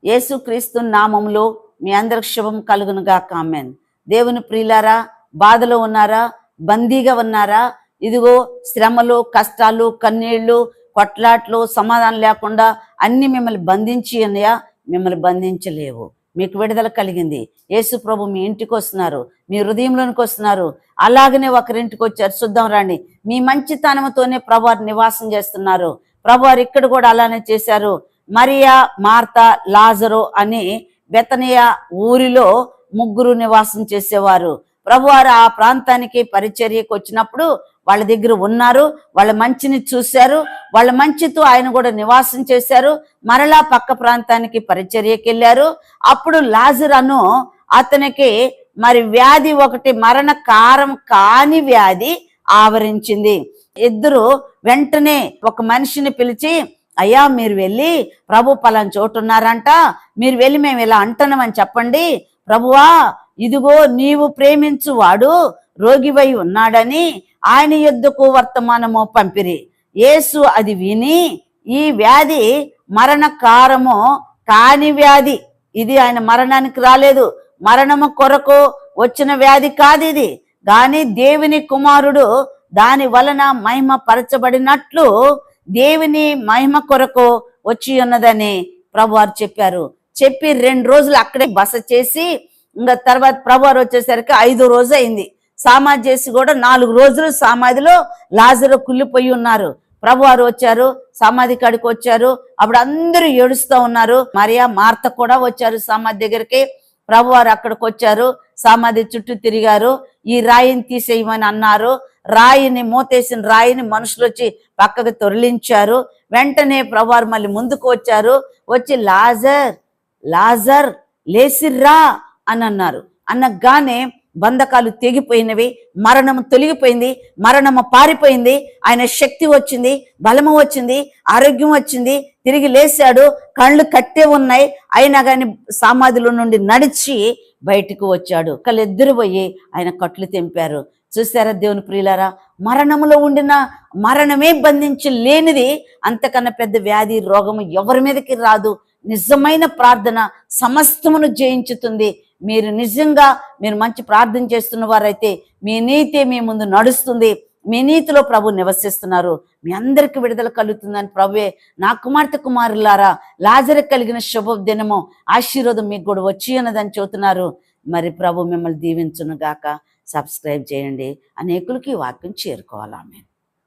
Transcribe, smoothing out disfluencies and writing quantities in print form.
యేసుక్రీస్తు నామములో మీ అందరికి శుభం కలుగునుగాక. ఆమేన్. దేవుని ప్రియులారా, బాధలో ఉన్నారా, బందీగా ఉన్నారా? ఇదిగో శ్రమలు, కష్టాలు, కన్నీళ్లు, కొట్లాట్లు, సమాధానం లేకుండా అన్ని మిమ్మల్ని బంధించి ఉన్నాయా? మిమ్మల్ని బంధించలేవు. మీకు విడుదల కలిగింది. యేసు ప్రభు మీ ఇంటికి వస్తున్నారు, మీ హృదయంలోనికి వస్తున్నారు. అలాగనే ఒకరింటికి వచ్చారు. చూద్దాం రండి. మీ మంచితనంతోనే ప్రభువారు నివాసం చేస్తున్నారు. ప్రభువారు ఇక్కడ కూడా అలానే చేశారు. మరియా, మార్తా, లాజరు అని బెతనియా ఊరిలో ముగ్గురు నివాసం చేసేవారు. ప్రభువారు ఆ ప్రాంతానికి పరిచర్యకు వచ్చినప్పుడు వాళ్ళ దగ్గర ఉన్నారు. వాళ్ళ మంచిని చూశారు. వాళ్ళ మంచితో ఆయన కూడా నివాసం చేశారు. మరలా పక్క ప్రాంతానికి పరిచర్యకి వెళ్ళారు. అప్పుడు లాజరు అతనికి మరి వ్యాధి ఒకటి, మరణకారం కాని వ్యాధి ఆవరించింది. ఇద్దరు వెంటనే ఒక మనిషిని పిలిచి, అయ్యా మీరు వెళ్ళి ప్రభు పలానా చోటు ఉన్నారంట, మీరు వెళ్ళి మేము ఇలా అంటున్నామని చెప్పండి. ప్రభువా, ఇదిగో నీవు ప్రేమించువాడు రోగివై ఉన్నాడని ఆయన యొద్దకు వర్తమానము పంపిరి. యేసు అది విని, ఈ వ్యాధి మరణకారము కాని వ్యాధి, ఇది ఆయన మరణానికి రాలేదు, మరణము కొరకు వచ్చిన వ్యాధి కాదు ఇది, కానీ దేవుని కుమారుడు దాని వలన మహిమ పరచబడినట్లు దేవుని మహిమ కొరకు వచ్చి ఉన్నదని ప్రభువారు చెప్పారు. చెప్పి 2 రోజులు అక్కడే బస చేసి, ఇంకా తర్వాత ప్రభువారు వచ్చేసరికి 5వ రోజు అయింది. సమాధి చేసి కూడా 4 రోజులు సమాధిలో లాజరు కుళ్ళిపోయి ఉన్నారు. ప్రభువారు వచ్చారు, సమాధి కాడికి వచ్చారు. అప్పుడు అందరూ ఏడుస్తూ ఉన్నారు. మరియా, మార్త కూడా వచ్చారు సమాధి దగ్గరికి. ప్రభువారు అక్కడికి వచ్చారు, సమాధి చుట్టూ తిరిగారు. ఈ రాయిని తీసేయమని అన్నారు. రాయిని, మూతేసిన రాయిని మనుషులు వచ్చి పక్కకు తొరలించారు. వెంటనే ప్రభువారు మళ్ళీ ముందుకు వచ్చారు. వచ్చి లాజర్ లేసిర్రా అని అన్నారు. అనగానే బంధకాలు తెగిపోయినవి, మరణము తొలగిపోయింది, మరణము పారిపోయింది. ఆయన శక్తి వచ్చింది, బలము వచ్చింది, ఆరోగ్యం వచ్చింది. తిరిగి లేచాడు. కళ్ళు కట్టే ఉన్నాయి, అయినా కానీ సమాధిలో నుండి నడిచి బయటకు వచ్చాడు. కళ్ళిద్దరు పోయి ఆయన కట్లు తెంపారు. చూసారా దేవుని ప్రియులారా, మరణములో ఉండిన మరణమే బంధించి లేనిది అంతకన్నా పెద్ద వ్యాధి, రోగము ఎవరి మీదకి రాదు. నిజమైన ప్రార్థన సమస్తమును జయించుతుంది. మీరు నిజంగా మంచి ప్రార్థన చేస్తున్న వారైతే మీ నీతి మీ ముందు నడుస్తుంది. మీ నీతిలో ప్రభు నివసిస్తున్నారు. మీ అందరికి విడుదల కలుగుతుందని ప్రభువే, నా కుమార్తె కుమారులారా, లాజరు కలిగిన శుభ దినము, ఆశీర్వాదం మీకు కూడా వచ్చి ఉన్నదని చెబుతున్నారు. మరి ప్రభు మిమ్మల్ని దీవించును గాక. సబ్స్క్రైబ్ చేయండి, అనేకులకి వాక్యం చేరుకోవాలి. ఆమేన్.